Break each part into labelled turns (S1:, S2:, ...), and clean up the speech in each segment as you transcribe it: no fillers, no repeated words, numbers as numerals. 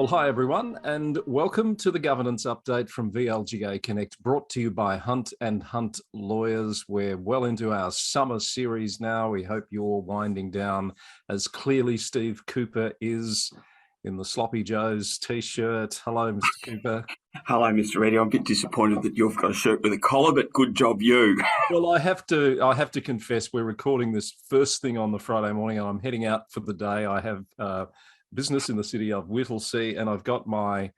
S1: Well, hi everyone, and welcome to the Governance Update from VLGA Connect, brought to you by Hunt and Hunt Lawyers. We're well into our summer series now. We hope you're winding down as clearly Steve Cooper is in the Sloppy Joe's t-shirt. Hello, Mr. Cooper.
S2: Hello, Mr. Eddy. I'm a bit disappointed that you've got a shirt with a collar, but good job you.
S1: Well, I have to confess, we're recording this first thing on the Friday morning, and I'm heading out for the day. I have business in the city of Whittlesea, and I've got my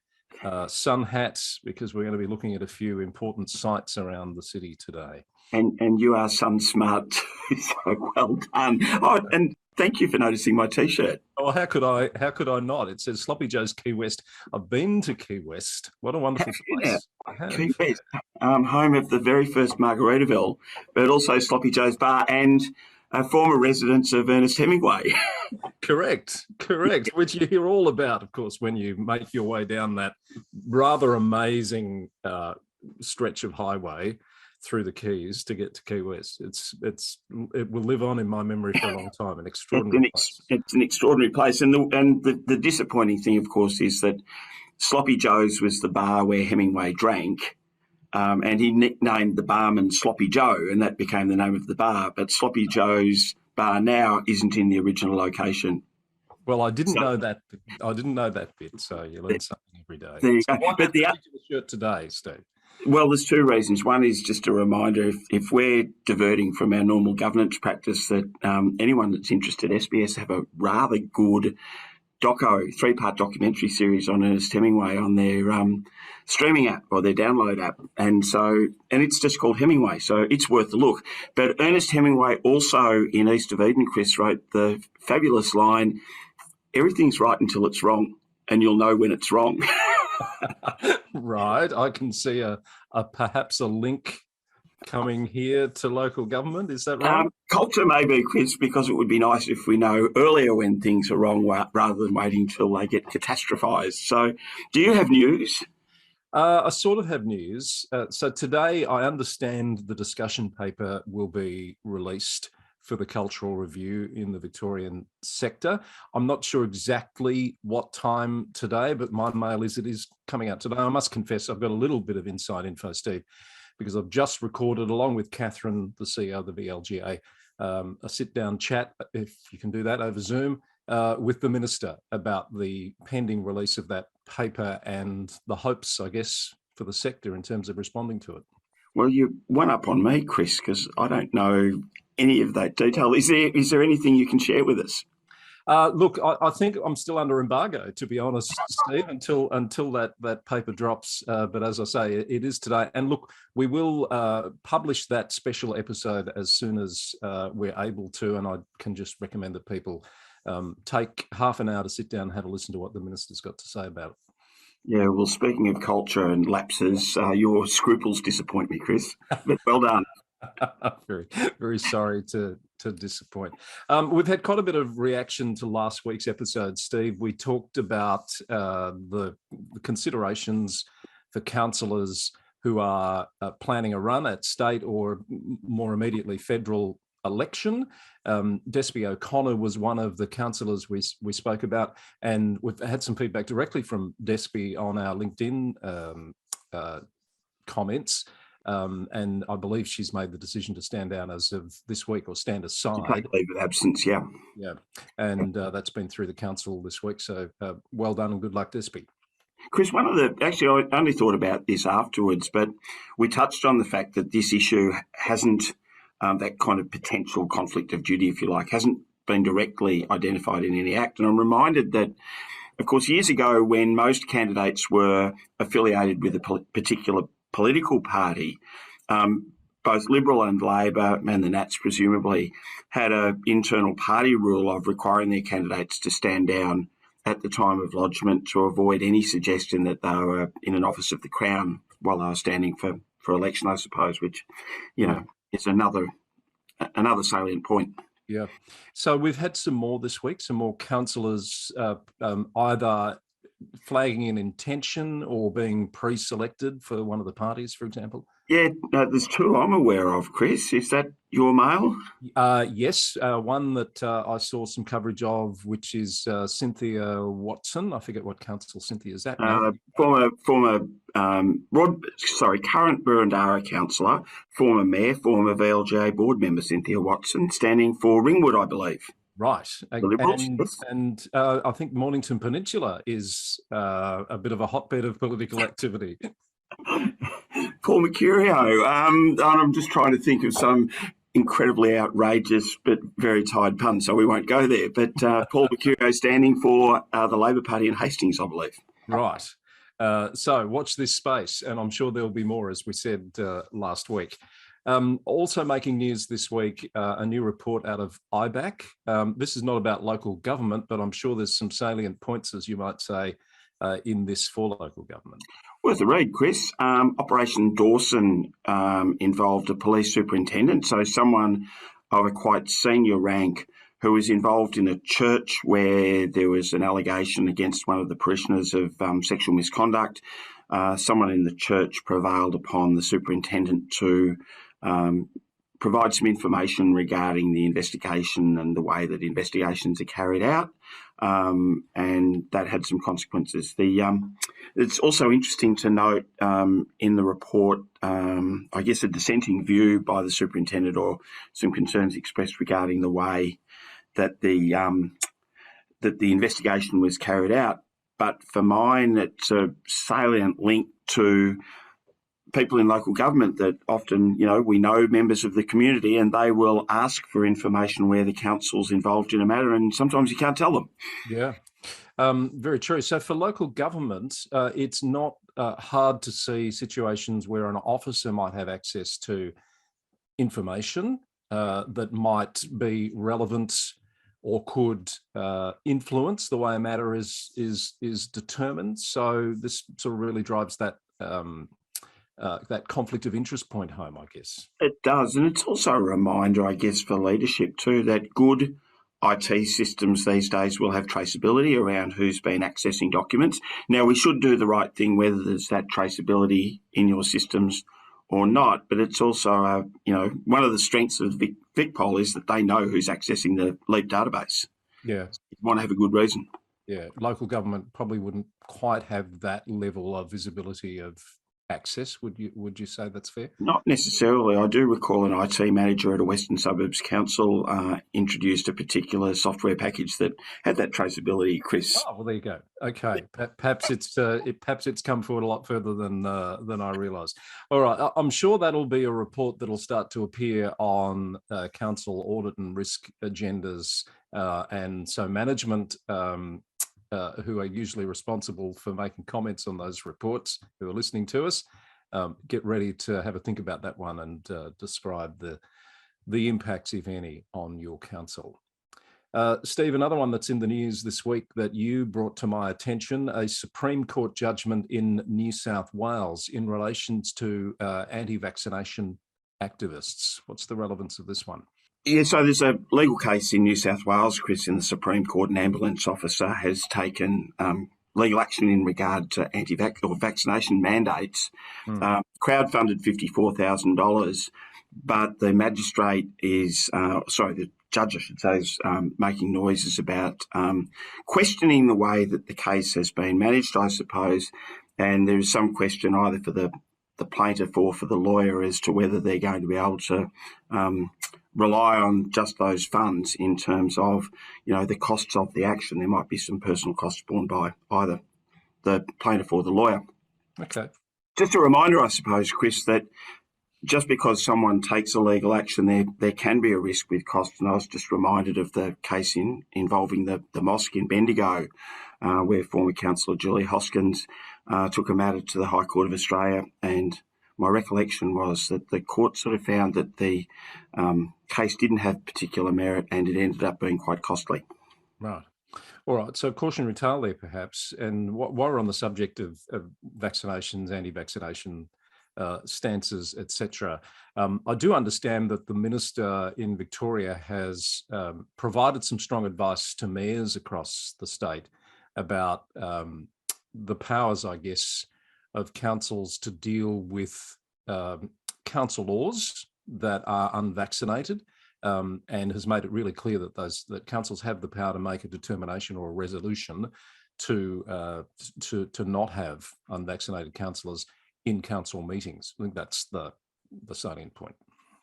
S1: sun hats because we're going to be looking at a few important sites around the city today.
S2: And you are sun smart too, so well done. Oh, and thank you for noticing my t-shirt.
S1: Oh, how could I not? It says Sloppy Joe's Key West. I've been to Key West. What a wonderful place.
S2: Key West, home of the very first Margaritaville, but also Sloppy Joe's Bar and a former residence of Ernest Hemingway.
S1: Correct, which you hear all about, of course, when you make your way down that rather amazing stretch of highway through the Keys to get to Key West. It will live on in my memory for a long time. An extraordinary place.
S2: It's an extraordinary place, and the disappointing thing, of course, is that Sloppy Joe's was the bar where Hemingway drank. And he nicknamed the barman Sloppy Joe, and that became the name of the bar. But Sloppy Joe's bar now isn't in the original location.
S1: Well, I didn't know that. I didn't know that bit. So you learn something every day.
S2: There you go.
S1: Why
S2: but the
S1: shirt today, Steve?
S2: Well, there's two reasons. One is just a reminder: if we're diverting from our normal governance practice, that anyone that's interested, SBS have a rather good three-part documentary series on Ernest Hemingway on their streaming app or their download app. And it's just called Hemingway, so it's worth a look. But Ernest Hemingway also in East of Eden, Chris, wrote the fabulous line, "Everything's right until it's wrong, and you'll know when it's wrong."
S1: Right. I can see perhaps a link coming here to local government. Is that right?
S2: Culture may be, Chris, because it would be nice if we know earlier when things are wrong rather than waiting till they get catastrophised. So do you have news?
S1: I sort of have news. So today I understand the discussion paper will be released for the cultural review in the Victorian sector. I'm not sure exactly what time today, but my mail is it is coming out today. I must confess I've got a little bit of inside info, Steve, because I've just recorded, along with Catherine, the CEO of the VLGA, a sit-down chat, if you can do that over Zoom, with the Minister about the pending release of that paper and the hopes, I guess, for the sector in terms of responding to it.
S2: Well, you one up on me, Chris, because I don't know any of that detail. Is there anything you can share with us?
S1: Look, I think I'm still under embargo, to be honest, Steve, until that paper drops. But as I say, it is today. And look, we will publish that special episode as soon as we're able to. And I can just recommend that people take half an hour to sit down and have a listen to what the Minister's got to say about it.
S2: Yeah, well, speaking of culture and lapses, your scruples disappoint me, Chris. But well done.
S1: Very, very sorry to disappoint. We've had quite a bit of reaction to last week's episode, Steve. We talked about the considerations for councillors who are planning a run at state or more immediately federal election. Despy O'Connor was one of the councillors we spoke about, and we've had some feedback directly from Despy on our LinkedIn comments. And I believe she's made the decision to stand down as of this week, or stand aside.
S2: Leave of absence, yeah.
S1: Yeah, and that's been through the council this week. So well done and good luck, Despy.
S2: Chris, actually, I only thought about this afterwards, but we touched on the fact that this issue hasn't, that kind of potential conflict of duty, if you like, hasn't been directly identified in any act. And I'm reminded that, of course, years ago when most candidates were affiliated with a particular political party, both Liberal and Labor and the Nats presumably had an internal party rule of requiring their candidates to stand down at the time of lodgement to avoid any suggestion that they were in an office of the Crown while they were standing for election, I suppose, which, is another salient point.
S1: Yeah. So we've had some more this week, some more councillors either flagging an intention or being pre-selected for one of the parties, for example.
S2: Yeah, no, there's two I'm aware of, Chris. Is that your mail?
S1: Yes, one that I saw some coverage of, which is Cynthia Watson. I forget what council Cynthia is at now.
S2: Current Burundara councillor, former mayor, former VLGA board member Cynthia Watson, standing for Ringwood, I believe.
S1: Right,
S2: The Liberals. Yes.
S1: and I think Mornington Peninsula is a bit of a hotbed of political activity.
S2: Paul Mercurio. I'm just trying to think of some incredibly outrageous but very tired pun, so we won't go there. But Paul Mercurio standing for the Labor Party in Hastings, I believe.
S1: Right. So watch this space, and I'm sure there'll be more, as we said last week. Also making news this week, a new report out of IBAC. This is not about local government, but I'm sure there's some salient points, as you might say, in this for local government.
S2: Worth a read, Chris. Operation Dawson involved a police superintendent, so someone of a quite senior rank who was involved in a church where there was an allegation against one of the parishioners of sexual misconduct. Someone in the church prevailed upon the superintendent to provide some information regarding the investigation and the way that investigations are carried out, and that had some consequences. It's also interesting to note in the report, I guess, a dissenting view by the superintendent or some concerns expressed regarding the way that the investigation was carried out. But for mine, it's a salient link to people in local government that often, we know members of the community and they will ask for information where the council's involved in a matter, and sometimes you can't tell them.
S1: Yeah, very true. So for local government, it's not hard to see situations where an officer might have access to information that might be relevant or could influence the way a matter is determined. So this sort of really drives that conflict of interest point home, I guess.
S2: It does, and it's also a reminder, I guess, for leadership too, that good IT systems these days will have traceability around who's been accessing documents. Now, we should do the right thing whether there's that traceability in your systems or not, but it's also, one of the strengths of VicPol is that they know who's accessing the LEAP database.
S1: Yeah.
S2: You want to have a good reason.
S1: Yeah, local government probably wouldn't quite have that level of visibility of access. Would you say that's fair?
S2: Not necessarily. I do recall an IT manager at a Western Suburbs council introduced a particular software package that had that traceability, Chris.
S1: Oh, well, there you go. Okay, perhaps it's come forward a lot further than I realised. All right, I'm sure that'll be a report that'll start to appear on council audit and risk agendas, and so management, who are usually responsible for making comments on those reports, who are listening to us, get ready to have a think about that one and describe the impacts, if any, on your council. Steve, another one that's in the news this week that you brought to my attention, a Supreme Court judgment in New South Wales in relation to anti-vaccination activists. What's the relevance of this one?
S2: Yeah, so there's a legal case in New South Wales, Chris, in the Supreme Court. An ambulance officer has taken legal action in regard to anti-vax or vaccination mandates. Crowd-funded $54,000, but the magistrate the judge, I should say, is making noises about questioning the way that the case has been managed, I suppose. And there is some question either for the plaintiff or for the lawyer as to whether they're going to be able to rely on just those funds in terms of, the costs of the action. There might be some personal costs borne by either the plaintiff or the lawyer.
S1: Okay.
S2: Just a reminder, I suppose, Chris, that just because someone takes a legal action, there can be a risk with costs. And I was just reminded of the case involving the mosque in Bendigo, where former councillor Julie Hoskins took a matter to the High Court of Australia, and my recollection was that the court sort of found that the case didn't have particular merit and it ended up being quite costly.
S1: Right. All right. So cautionary tale there, perhaps. And while we're on the subject of vaccinations, anti-vaccination stances, etc., I do understand that the minister in Victoria has provided some strong advice to mayors across the state about the powers, I guess, of councils to deal with council laws that are unvaccinated, and has made it really clear that that councils have the power to make a determination or a resolution to not have unvaccinated councillors in council meetings. I think that's the salient point.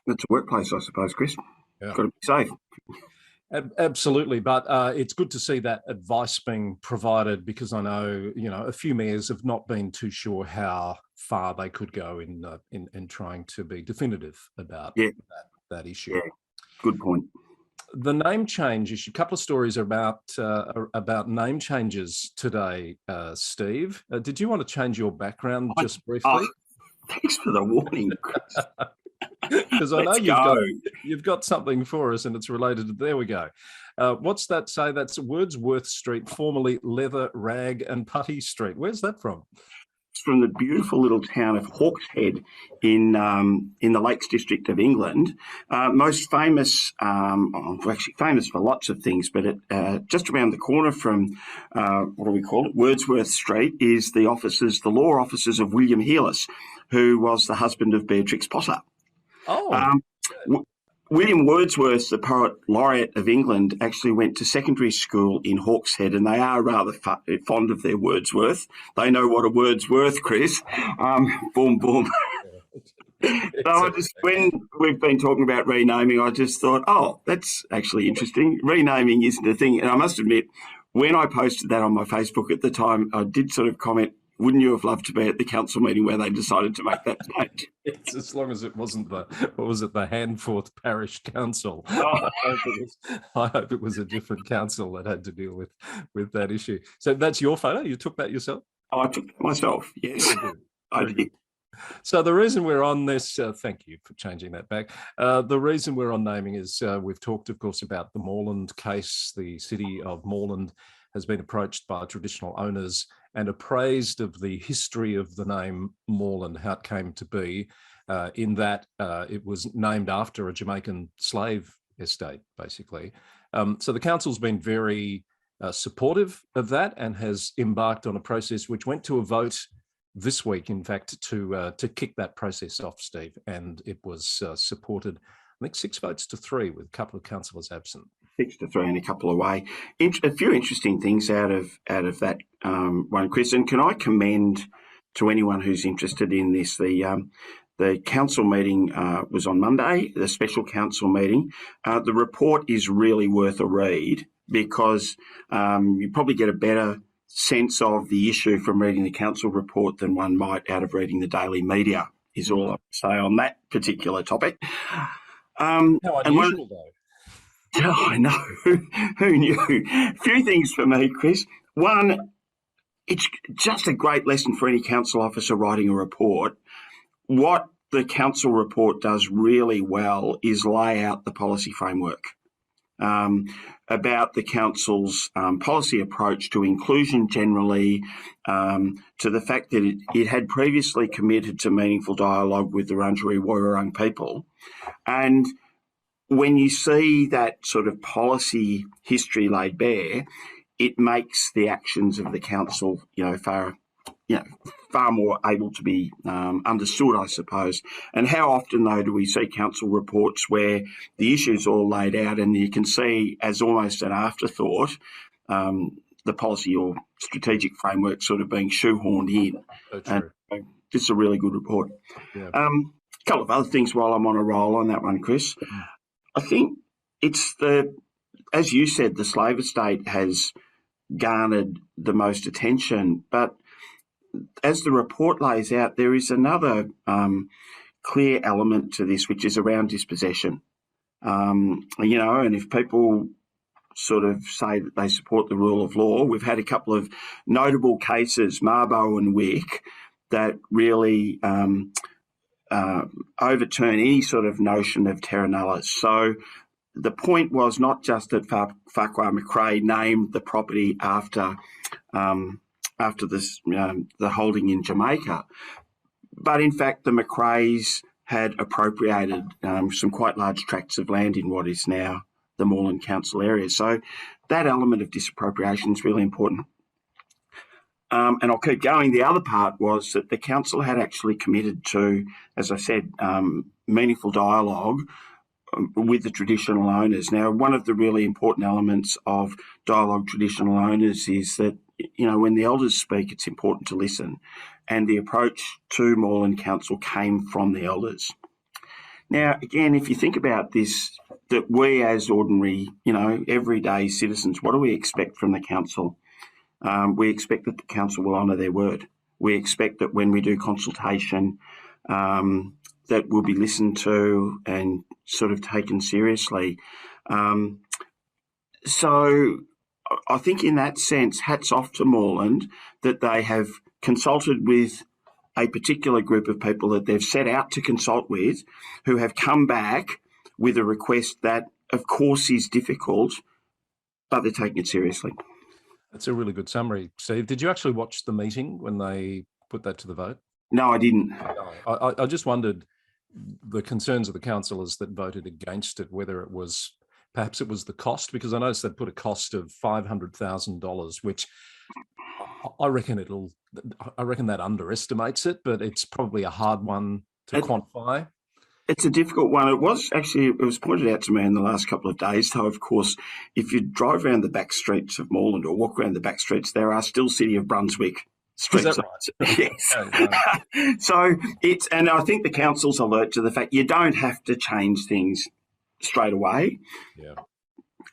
S2: It's a workplace, I suppose, Chris.
S1: Yeah.
S2: Got to be safe.
S1: Absolutely, but it's good to see that advice being provided, because I know a few mayors have not been too sure how far they could go in trying to be definitive about that issue.
S2: Yeah, good point.
S1: The name change issue. A couple of stories about name changes today, Steve. Did you want to change your background just briefly?
S2: Thanks for the warning, Chris.
S1: Because I know you've got something for us, and it's related to. There we go. What's that say? That's Wordsworth Street, formerly Leather, Rag and Putty Street. Where's that from?
S2: It's from the beautiful little town of Hawkshead in the Lakes District of England. Most famous, actually famous for lots of things, but just around the corner from, what do we call it, Wordsworth Street, is the law offices of William Heelis, who was the husband of Beatrix Potter.
S1: Oh.
S2: William Wordsworth, the poet laureate of England, actually went to secondary school in Hawkshead, and they are rather fond of their Wordsworth. They know what a word's worth, Chris. Boom, boom. So when we've been talking about renaming, I just thought, that's actually interesting. Renaming isn't a thing. And I must admit, when I posted that on my Facebook at the time, I did sort of comment, wouldn't you have loved to be at the council meeting where they decided to make that change?
S1: It's as long as it wasn't the Handforth Parish Council.
S2: Oh.
S1: I hope it was a different council that had to deal with that issue. So that's your photo? You took that yourself?
S2: I took it myself, yes. I did.
S1: So the reason we're on this, thank you for changing that back. The reason we're on naming is we've talked, of course, about the Moreland case. The city of Moreland has been approached by traditional owners and appraised of the history of the name Moreland, how it came to be, in that it was named after a Jamaican slave estate, basically. So the council's been very supportive of that and has embarked on a process which went to a vote this week, in fact, to kick that process off, Steve. And it was supported, I think, 6 votes to 3, with a couple of councillors absent.
S2: 6 to 3 and a couple away. A few interesting things out of that one, Chris. And can I commend to anyone who's interested in this? The council meeting was on Monday, the special council meeting. The report is really worth a read, because you probably get a better sense of the issue from reading the council report than one might out of reading the daily media, is all I say on that particular topic.
S1: How unusual, though.
S2: Oh, I know. Who knew? A few things for me, Chris. One, it's just a great lesson for any council officer writing a report. What the council report does really well is lay out the policy framework about the council's policy approach to inclusion generally, to the fact that it had previously committed to meaningful dialogue with the Wurundjeri Woiwurrung people. And when you see that sort of policy history laid bare, it makes the actions of the council, far more able to be understood, I suppose. And how often, though, do we see council reports where the issue's all laid out and you can see, as almost an afterthought, the policy or strategic framework sort of being shoehorned in?
S1: True.
S2: And this is a really good report.
S1: Yeah.
S2: A couple of other things while I'm on a roll on that one, Chris. I think it's as you said, the slave estate has garnered the most attention, but as the report lays out, there is another clear element to this, which is around dispossession. And if people sort of say that they support the rule of law, we've had a couple of notable cases, Mabo and Wick, that really overturn any sort of notion of terra nullius. So the point was not just that Farquhar McRae named the property after this, the holding in Jamaica, but in fact the McRaes had appropriated some quite large tracts of land in what is now the Moreland Council area. So that element of disappropriation is really important. and I'll keep going. The other part was that the council had actually committed to, as I said, meaningful dialogue with the traditional owners. Now, one of the really important elements of dialogue traditional owners is that, when the elders speak, it's important to listen. And the approach to Moreland Council came from the elders. Now, again, if you think about this, that we as ordinary, everyday citizens, what do we expect from the council? We expect that the council will honour their word. We expect that when we do consultation, that will be listened to and sort of taken seriously. So I think in that sense, hats off to Moreland that they have consulted with a particular group of people that they've set out to consult with, who have come back with a request that, of course, is difficult, but they're taking it seriously.
S1: That's a really good summary, Steve. Did you actually watch the meeting when they put that to the vote?
S2: No, I didn't.
S1: I just wondered the concerns of the councillors that voted against it, whether it was perhaps it was the cost, because I noticed they put a cost of $500,000, which I reckon that underestimates it, but it's probably a hard one to quantify.
S2: It's a difficult one. It was pointed out to me in the last couple of days, though, of course, if you drive around the back streets of Moreland or walk around the back streets, there are still City of Brunswick streets.
S1: Is that right?
S2: Yes. So and I think the council's alert to the fact you don't have to change things straight away.
S1: Yeah.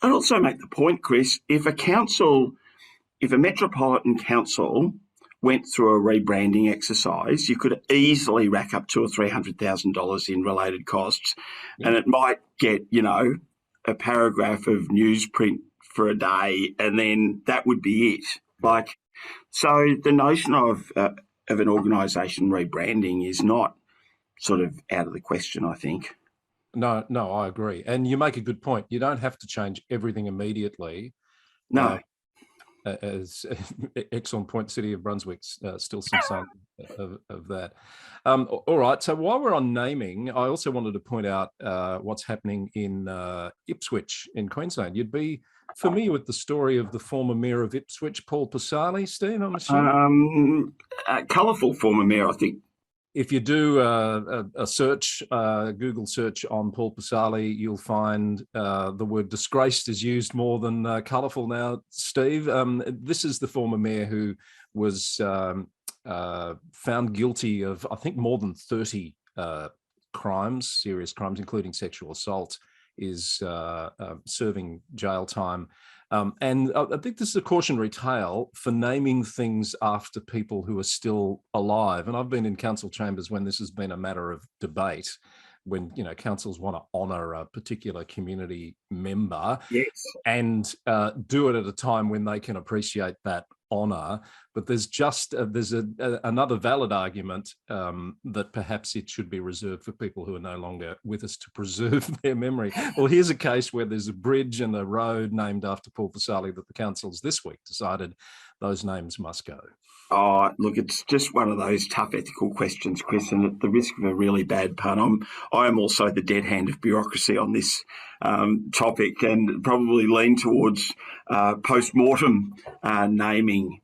S2: I'd also make the point, Chris, if a metropolitan council went through a rebranding exercise, you could easily rack up $200,000 or $300,000 in related costs, and it might get, a paragraph of newsprint for a day, and then that would be it. So the notion of an organisation rebranding is not sort of out of the question, I think.
S1: No, I agree, and you make a good point. You don't have to change everything immediately.
S2: No.
S1: As excellent point, City of Brunswick's still some sign of that. All right, so while we're on naming, I also wanted to point out what's happening in Ipswich in Queensland. You'd be familiar with the story of the former mayor of Ipswich, Paul Pasali, Steve, I'm assuming?
S2: Colourful former mayor, I think.
S1: If you do a search, Google search on Paul Pasali, you'll find the word disgraced is used more than colourful now, Steve. This is the former mayor who was found guilty of, I think, more than 30 crimes, serious crimes, including sexual assault, is serving jail time. And I think this is a cautionary tale for naming things after people who are still alive. And I've been in council chambers when this has been a matter of debate, when councils want to honour a particular community member,
S2: yes,
S1: and do it at a time when they can appreciate that honour. But there's another valid argument that perhaps it should be reserved for people who are no longer with us to preserve their memory. Well, here's a case where there's a bridge and a road named after Paul Pasali that the councils this week decided those names must go.
S2: Oh, look, it's just one of those tough ethical questions, Chris, and at the risk of a really bad pun, I am also the dead hand of bureaucracy on this topic, and probably lean towards post-mortem naming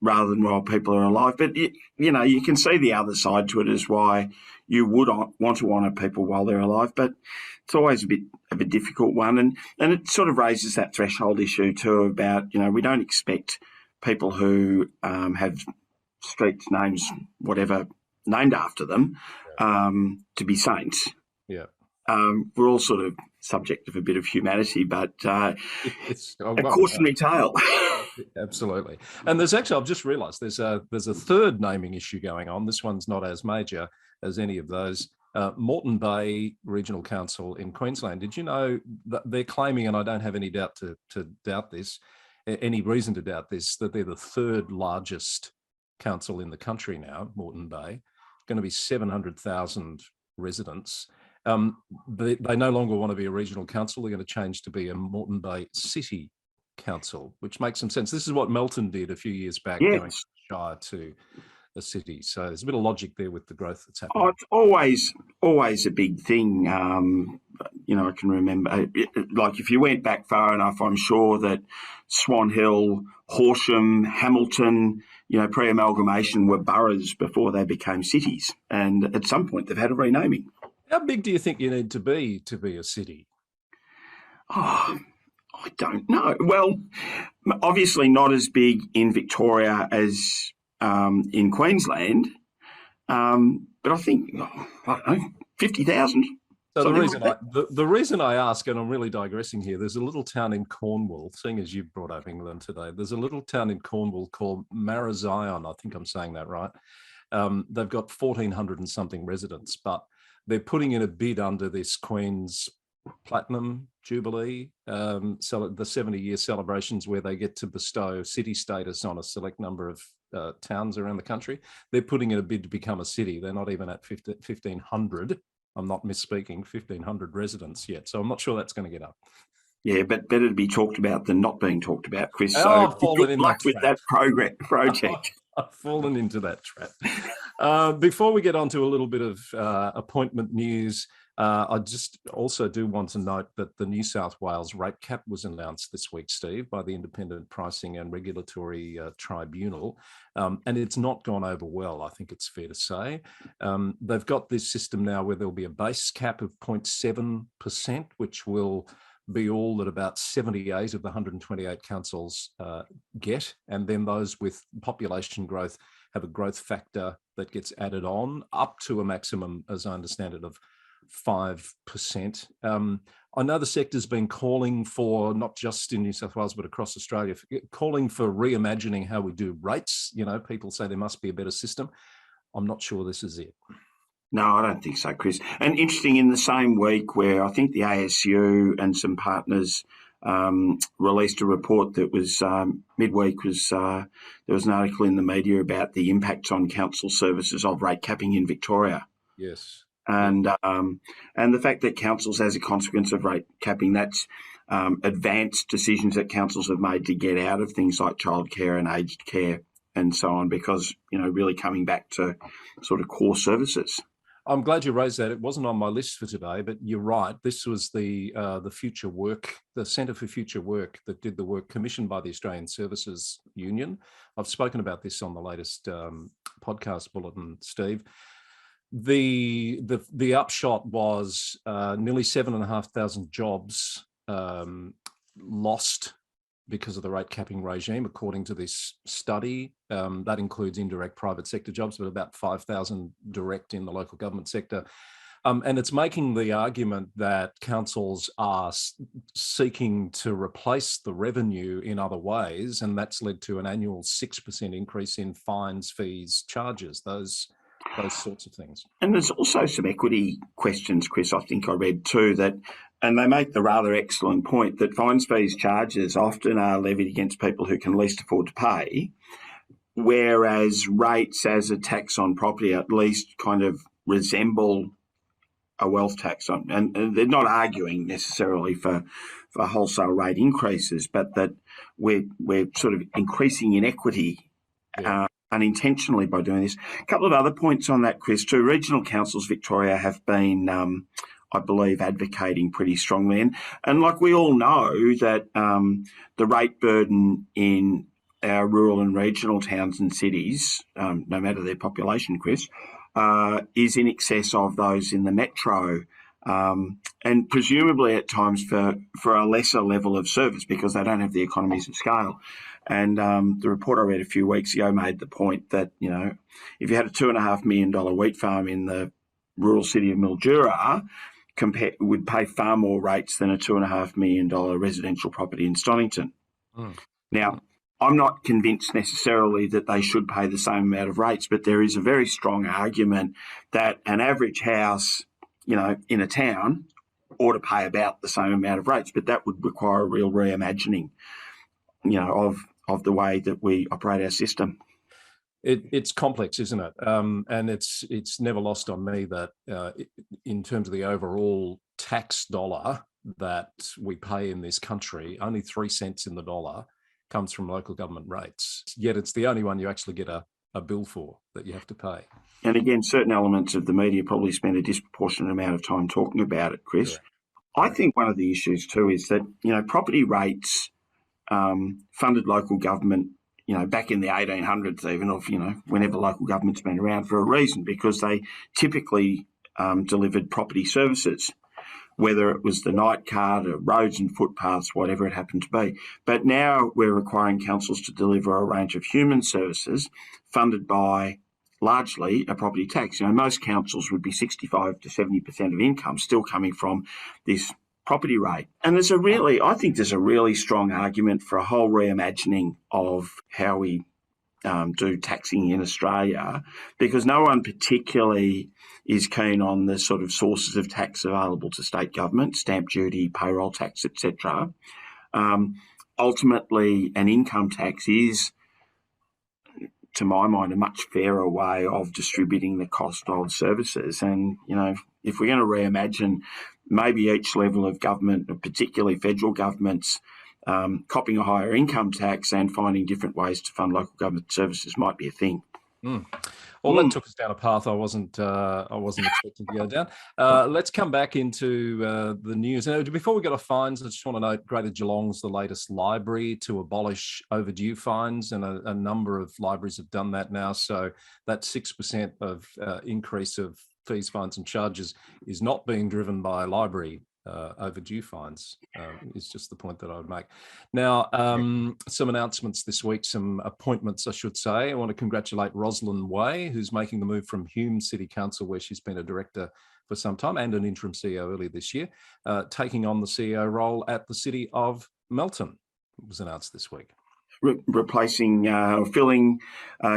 S2: rather than while people are alive. But, you can see the other side to it as why you would want to honour people while they're alive, but it's always a bit of a difficult one. And it sort of raises that threshold issue too about, we don't expect people who have streets, names, whatever, named after them to be saints.
S1: Yeah.
S2: We're all sort of subject of a bit of humanity, but
S1: it's
S2: a cautionary tale.
S1: Absolutely. And there's actually, I've just realised there's a third naming issue going on. This one's not as major as any of those. Moreton Bay Regional Council in Queensland. Did you know that they're claiming, and I don't have any doubt to doubt this, any reason to doubt this, that they're the third largest council in the country now, Moreton Bay. It's going to be 700,000 residents. They no longer want to be a regional council. They're going to change to be a Moreton Bay City Council, which makes some sense. This is what Melton did a few years back,
S2: yes,
S1: going Shire to a city. So there's a bit of logic there with the growth that's
S2: Oh,
S1: happening.
S2: it's always a big thing. I can remember, like if you went back far enough, I'm sure that Swan Hill, Horsham, Hamilton, pre-amalgamation were boroughs before they became cities. And at some point they've had a renaming.
S1: How big do you think you need to be a city?
S2: Oh, I don't know. Well, obviously not as big in Victoria as in Queensland. But I think, I don't know, 50,000.
S1: So the reason
S2: Like
S1: the reason I ask, and I'm really digressing here, there's a little town in Cornwall, seeing as you brought up England today, there's a little town in Cornwall called Marazion. I think I'm saying that right. They've got 1,400 and something residents, but they're putting in a bid under this Queen's Platinum Jubilee, so the 70-year celebrations where they get to bestow city status on a select number of towns around the country. They're putting in a bid to become a city. They're not even at 1,500. I'm not misspeaking, 1,500 residents yet. So I'm not sure that's going to get up.
S2: Yeah, but better to be talked about than not being talked about, Chris.
S1: Oh,
S2: So
S1: I've fallen
S2: good
S1: in
S2: luck
S1: that
S2: with
S1: trap.
S2: that project.
S1: I've fallen into that trap. Before we get on to a little bit of appointment news, I just also do want to note that the New South Wales rate cap was announced this week, Steve, by the Independent Pricing and Regulatory Tribunal, and it's not gone over well, I think it's fair to say. They've got this system now where there'll be a base cap of 0.7%, which will be all that about 78 of the 128 councils get, and then those with population growth have a growth factor that gets added on up to a maximum, as I understand it, of 5%. I know the sector's been calling for, not just in New South Wales, but across Australia, calling for reimagining how we do rates. People say there must be a better system. I'm not sure this is it.
S2: No, I don't think so, Chris. And interesting, in the same week where I think the ASU and some partners released a report that was midweek, there was an article in the media about the impacts on council services of rate capping in Victoria.
S1: Yes.
S2: And the fact that councils, as a consequence of rate capping, that's advanced decisions that councils have made to get out of things like childcare and aged care and so on, because, really coming back to sort of core services.
S1: I'm glad you raised that. It wasn't on my list for today, but you're right. This was the Future Work, the Centre for Future Work that did the work commissioned by the Australian Services Union. I've spoken about this on the latest podcast bulletin, Steve. The upshot was nearly 7,500 jobs lost because of the rate capping regime, according to this study. That includes indirect private sector jobs, but about 5,000 direct in the local government sector. And it's making the argument that councils are seeking to replace the revenue in other ways, and that's led to an annual 6% increase in fines, fees, charges, those sorts of things.
S2: And there's also some equity questions, Chris, I think I read too, and they make the rather excellent point that fines, fees, charges often are levied against people who can least afford to pay, whereas rates as a tax on property at least kind of resemble a wealth tax on, and they're not arguing necessarily for wholesale rate increases, but that we're sort of increasing inequity unintentionally by doing this. A couple of other points on that, Chris, too. Regional councils, Victoria, have been, I believe, advocating pretty strongly. And like we all know that the rate burden in our rural and regional towns and cities, no matter their population, Chris, is in excess of those in the metro, and presumably at times for a lesser level of service because they don't have the economies of scale. And the report I read a few weeks ago made the point that, if you had a $2.5 million wheat farm in the rural city of Mildura, would pay far more rates than a $2.5 million residential property in Stonington. Now, I'm not convinced necessarily that they should pay the same amount of rates, but there is a very strong argument that an average house, in a town ought to pay about the same amount of rates, but that would require a real reimagining, of the way that we operate our system.
S1: It's complex, isn't it? And it's never lost on me that in terms of the overall tax dollar that we pay in this country, only 3 cents in the dollar comes from local government rates. Yet it's the only one you actually get a a bill for that you have to pay.
S2: And again, certain elements of the media probably spend a disproportionate amount of time talking about it, Chris.
S1: Correct.
S2: I think one of the issues too is that, property rates funded local government, back in the 1800s even, of, whenever local government's been around, for a reason, because they typically delivered property services, whether it was the night card or roads and footpaths, whatever it happened to be. But now we're requiring councils to deliver a range of human services funded by largely a property tax. Most councils would be 65 to 70% of income still coming from this property rate. And I think there's a really strong argument for a whole reimagining of how we do taxing in Australia, because no one particularly is keen on the sort of sources of tax available to state government, stamp duty, payroll tax, etc. Ultimately, an income tax is, to my mind, a much fairer way of distributing the cost of services. And, if we're going to reimagine, maybe each level of government, particularly federal governments, copping a higher income tax and finding different ways to fund local government services might be a thing.
S1: Well, that took us down a path I wasn't expecting to go down. Let's come back into the news. Now, before we go to fines, I just want to note Greater Geelong's the latest library to abolish overdue fines, and a number of libraries have done that now. So that 6% of increase of fees, fines and charges is not being driven by library overdue fines, is just the point that I would make. Now, some announcements this week, some appointments, I should say. I want to congratulate Rosalind Way, who's making the move from Hume City Council, where she's been a director for some time and an interim CEO earlier this year, taking on the CEO role at the City of Melton. It was announced this week.
S2: Replacing, filling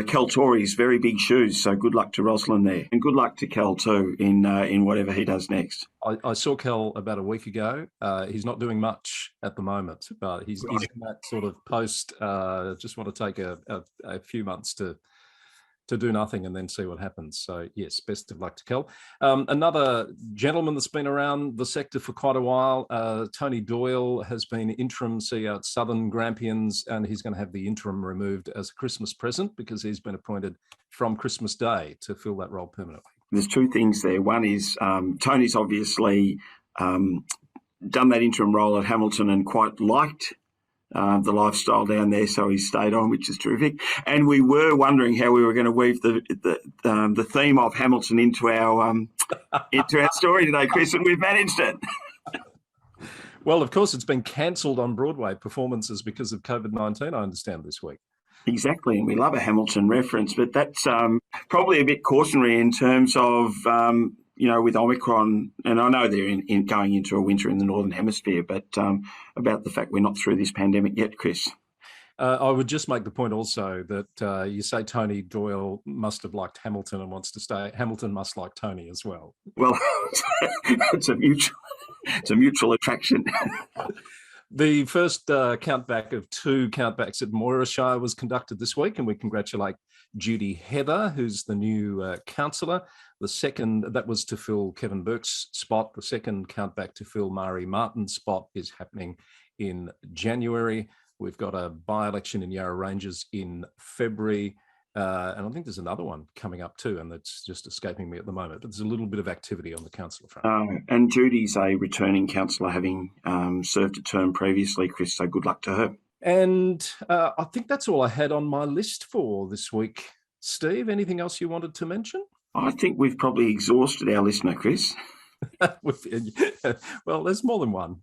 S2: Kel Torrey's very big shoes. So good luck to Rosalind there, and good luck to Kel too in whatever he does next.
S1: I saw Kel about a week ago. He's not doing much at the moment, but he's in that sort of post. Just want to take a few months to do nothing and then see what happens. So yes, best of luck to Kel. Another gentleman that's been around the sector for quite a while, Tony Doyle, has been interim CEO at Southern Grampians, and he's going to have the interim removed as a Christmas present because he's been appointed from Christmas Day to fill that role permanently.
S2: There's two things there. One is Tony's obviously done that interim role at Hamilton and quite liked the lifestyle down there, so he stayed on, which is terrific. And we were wondering how we were going to weave the theme of Hamilton into our story today, Chris, and we've managed it.
S1: Well, of course, it's been cancelled on Broadway performances because of COVID-19, I understand, this week.
S2: Exactly, and we love a Hamilton reference, but that's probably a bit cautionary in terms of with Omicron, and I know they're in going into a winter in the Northern Hemisphere, but about the fact we're not through this pandemic yet, Chris.
S1: I would just make the point also that you say Tony Doyle must have liked Hamilton and wants to stay. Hamilton must like Tony as well.
S2: Well, it's a mutual attraction.
S1: The first countback of two countbacks at Moirashire was conducted this week, and we congratulate Judy Heather, who's the new councillor. The second, that was to fill Kevin Burke's spot. The second countback to fill Mari Martin's spot is happening in January. We've got a by-election in Yarra Ranges in February. And I think there's another one coming up too, and that's just escaping me at the moment. But there's a little bit of activity on the councillor front.
S2: And Judy's a returning councillor, having served a term previously, Chris, so good luck to her.
S1: And I think that's all I had on my list for this week. Steve, anything else you wanted to mention?
S2: I think we've probably exhausted our listener, Chris.
S1: Well, there's more than one.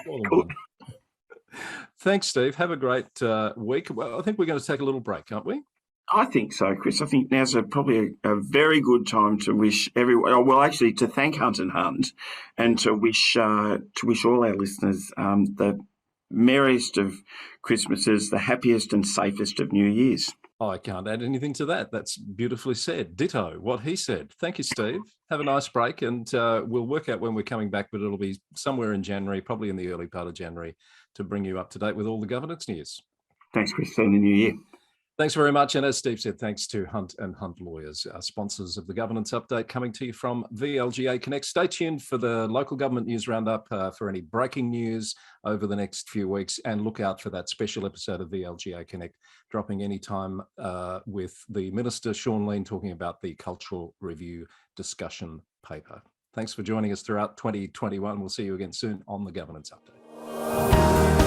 S1: One. Thanks, Steve. Have a great week. Well, I think we're going to take a little break, aren't we?
S2: I think so, Chris. I think now's probably a very good time to wish everyone, well, actually to thank Hunt and Hunt, and to wish all our listeners the merriest of Christmases, the happiest and safest of New Years.
S1: Oh, I can't add anything to that. That's beautifully said. Ditto what he said. Thank you, Steve. Have a nice break, and we'll work out when we're coming back, but it'll be somewhere in January, probably in the early part of January, to bring you up to date with all the governance news.
S2: Thanks, Chris. See you in the new year.
S1: Thanks very much. And as Steve said, thanks to Hunt and Hunt Lawyers, our sponsors of the Governance Update, coming to you from VLGA Connect. Stay tuned for the local government news roundup for any breaking news over the next few weeks, and look out for that special episode of VLGA Connect dropping anytime with the Minister, Sean Lean, talking about the Cultural Review discussion paper. Thanks for joining us throughout 2021. We'll see you again soon on the Governance Update.